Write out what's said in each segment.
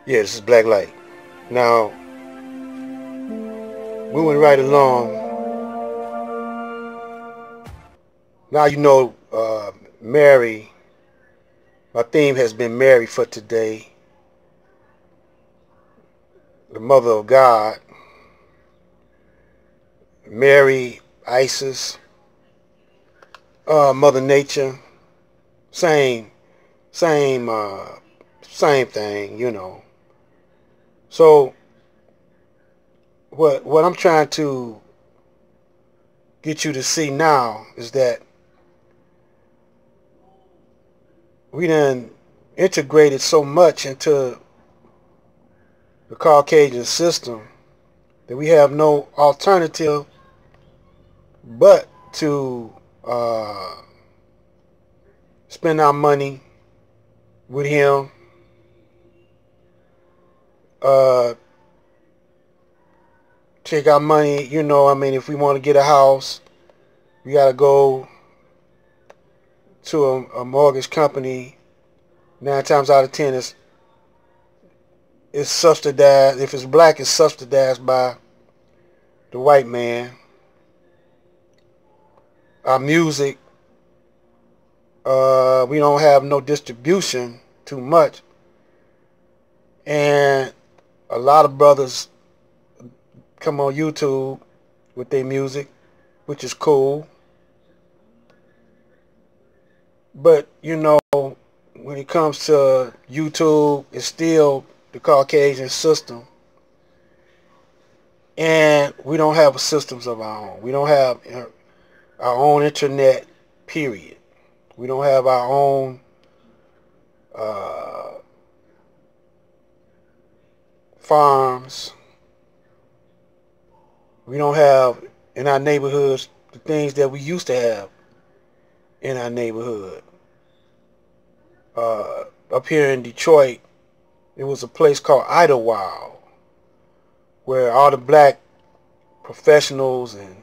Yeah, this is Black Light. Now, moving right along, now you know Mary, my theme has been Mary for today, the mother of God, Mary, Isis, Mother Nature, same, same, same thing. So what I'm trying to get you to see now is that we done integrated so much into the Caucasian system that we have no alternative but to spend our money with him, uh, take our money. If we want to get a house, we got to go to a mortgage company. 9 times out of 10, it's subsidized. If it's black, it's subsidized by the white man. Our music, we don't have no distribution too much. And a lot of brothers come on YouTube with their music, which is cool. But, when it comes to YouTube, it's still the Caucasian system. And we don't have systems of our own. We don't have our own internet, period. We don't have our own uh, farms. We don't have in our neighborhoods the things that we used to have in our neighborhood. Up here in Detroit, there was a place called Idlewild where all the black professionals and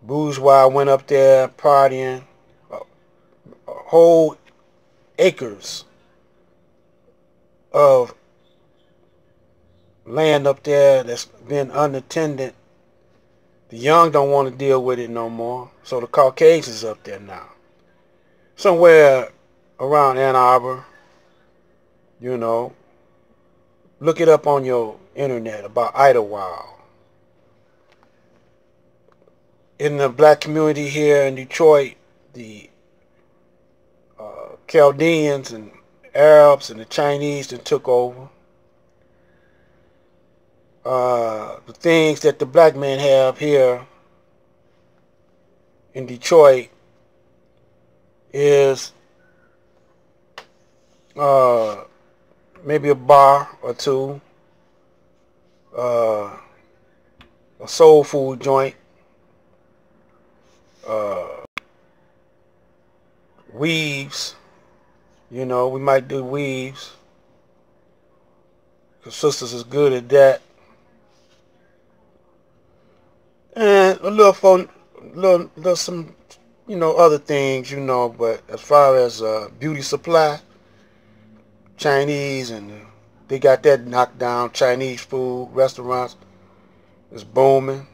bourgeois went up there partying. Whole acres of land up there that's been unattended. The young don't want to deal with it no more. So the Caucasians up there now. Somewhere around Ann Arbor, you know. Look it up on your internet about Idlewild. In the black community here in Detroit, the Chaldeans and Arabs and the Chinese that took over. The things that the black men have here in Detroit is uh, maybe a bar or two, uh, a soul food joint, uh, weaves. We might do weaves. The sisters is good at that. And a little for little some, other things, but as far as beauty supply, Chinese, and they got that knocked down. Chinese food restaurants is booming.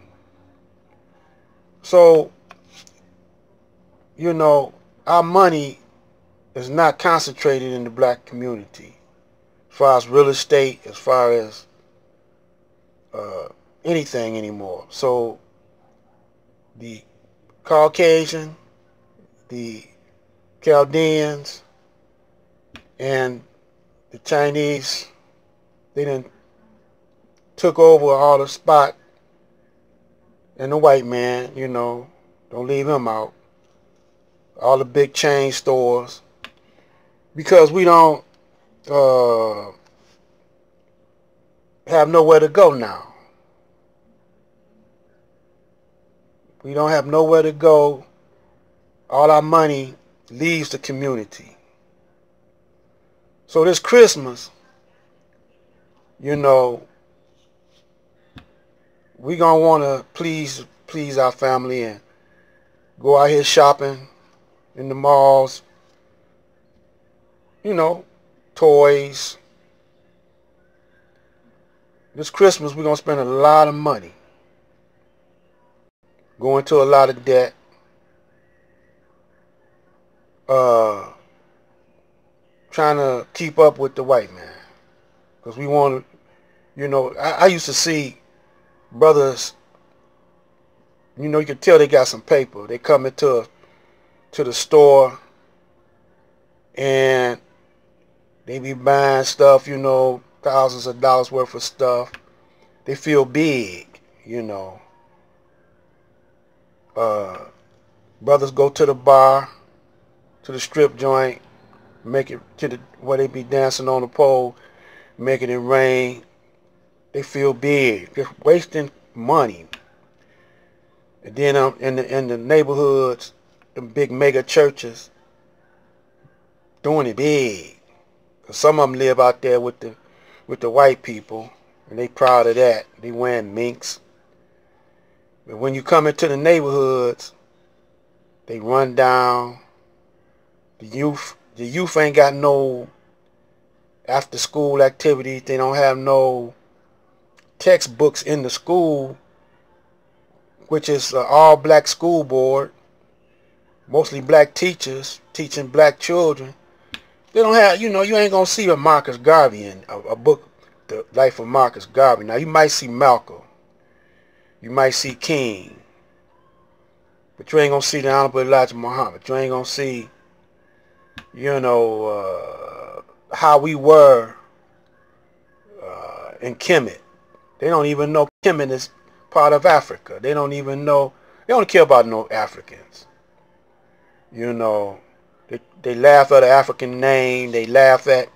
So, our money is not concentrated in the black community. As far as real estate, as far as uh, anything anymore. So, the Caucasian, the Chaldeans, and the Chinese, they done took over all the spot. And the white man, don't leave him out. All the big chain stores. Because we don't uh, have nowhere to go now. We don't have nowhere to go. All our money leaves the community. So this Christmas, we gonna want to please our family and go out here shopping in the malls. toys. This Christmas, we're going to spend a lot of money. Go into a lot of debt. Trying to keep up with the white man. Because we want to, you know, I used to see brothers, you know, you can tell they got some paper. They come into the store and they be buying stuff, you know, thousands of dollars worth of stuff. They feel big, you know. Brothers go to the bar, to the strip joint, make it to the where they be dancing on the pole, making it rain. They feel big, just wasting money. And then in the neighborhoods, the big mega churches, doing it big. 'Cause some of them live out there with the white people, and they proud of that. They wearing minks. But when you come into the neighborhoods, they run down. The youth ain't got no after school activities. They don't have no textbooks in the school, which is an all black school board, mostly black teachers teaching black children. They don't have, you know, you ain't gonna see a Marcus Garvey in a book, The Life of Marcus Garvey. Now you might see Malcolm, you might see King, but you ain't gonna see the Honorable Elijah Muhammad. You ain't gonna see, you know, how we were in Kemet. They don't even know Kemet is part of Africa. They don't even know. They don't care about no Africans. You know, they laugh at the African name. They laugh at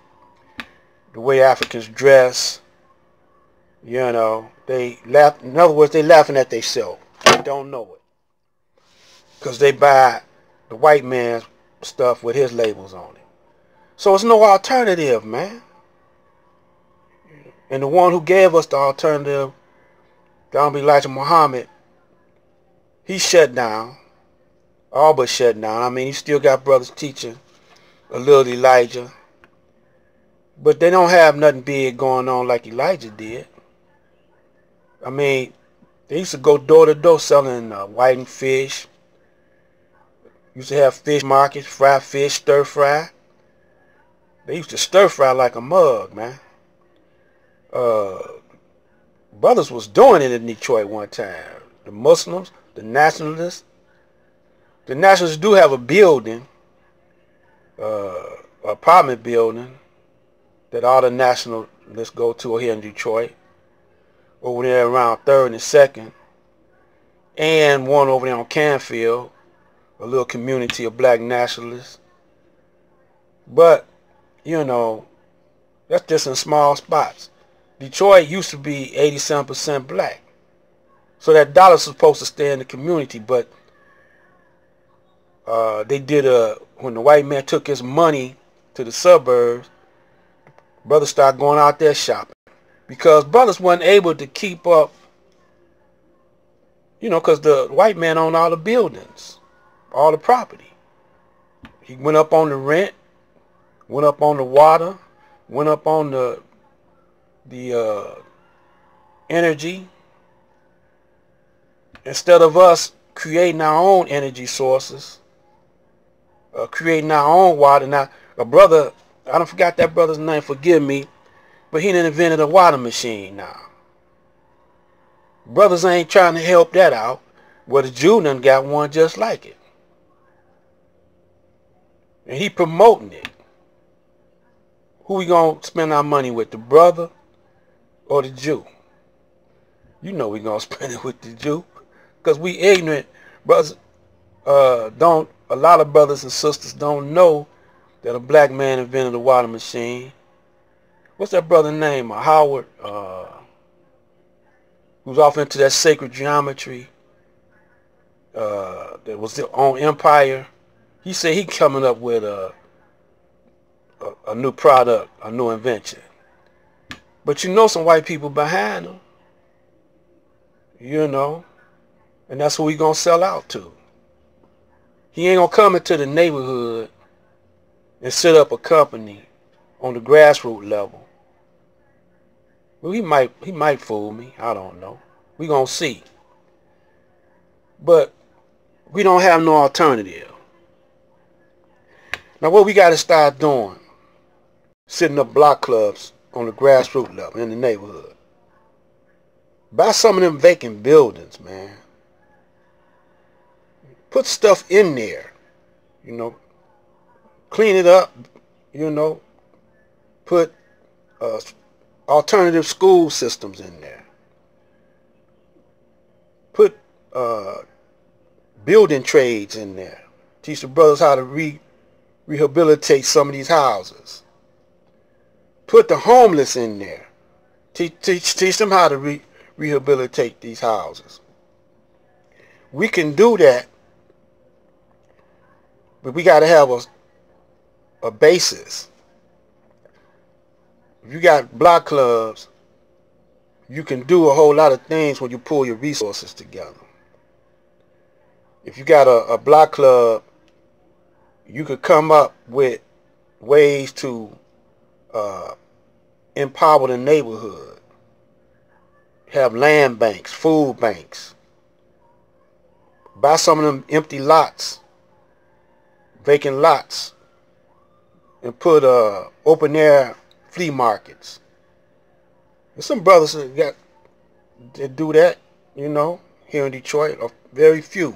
the way Africans dress. You know, they laugh. In other words, they laughing at themselves. They don't know it because they buy the white man's stuff with his labels on it. So it's no alternative, man. And the one who gave us the alternative, the Honorable Elijah Muhammad, he shut down. All but shut down. I mean, he still got brothers teaching a little Elijah. But they don't have nothing big going on like Elijah did. I mean, they used to go door to door selling whiting fish. Used to have fish markets, fried fish, stir fry. They used to stir fry like a mug, man. Brothers was doing it in Detroit one time. The Muslims, the Nationalists. The Nationalists do have a building, apartment building, that all the Nationalists go to here in Detroit. Over there around 3rd and 2nd. And one over there on Canfield, a little community of black nationalists. But, you know, that's just in small spots. Detroit used to be 87% black. So that dollar's supposed to stay in the community, but they did when the white man took his money to the suburbs, brothers started going out there shopping. Because brothers wasn't able to keep up, you know, because the white man owned all the buildings, all the property. He went up on the rent, went up on the water, went up on the energy. Instead of us creating our own energy sources, creating our own water. Now, a brother, I don't forgot that brother's name, forgive me, but he done invented a water machine now. Brothers ain't trying to help that out. Well, the Jew done got one just like it. And he promoting it. Who we gonna spend our money with, the brother or the Jew? You know we gonna spend it with the Jew. Because we ignorant. Brothers, a lot of brothers and sisters don't know that a black man invented a water machine. What's that brother's name? Howard, who's off into that sacred geometry, that was on Empire. He said he coming up with a new product, a new invention. But you know some white people behind him. You know. And that's who he gonna sell out to. He ain't gonna come into the neighborhood and set up a company on the grassroots level. Well, he might fool me. I don't know. We gonna see. But we don't have no alternative. Now what we got to start doing? Setting up block clubs on the grassroots level in the neighborhood. Buy some of them vacant buildings, man. Put stuff in there. You know, clean it up. You know, put alternative school systems in there. Put building trades in there. Teach the brothers how to rehabilitate some of these houses. Put the homeless in there. Teach them how to rehabilitate these houses. We can do that, but we got to have a basis. If you got block clubs, you can do a whole lot of things when you pull your resources together. If you got a block club, you could come up with ways to empower the neighborhood. Have land banks, food banks. Buy some of them empty lots, vacant lots, and put open air flea markets. There's some brothers that do that, you know, here in Detroit, or very few.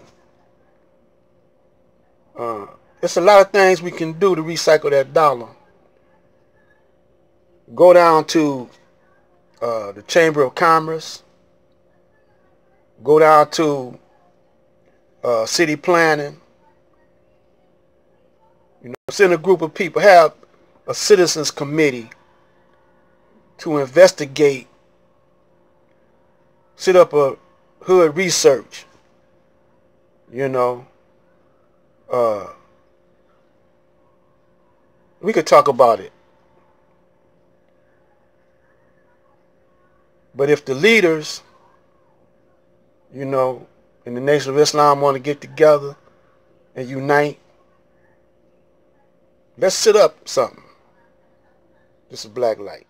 There's a lot of things we can do to recycle that dollar. Go down to the Chamber of Commerce. Go down to city planning. You know, send a group of people, have a citizens committee to investigate, set up a hood research, you know. We could talk about it. But if the leaders, you know, in the Nation of Islam want to get together and unite, let's set up something. This is Black Light.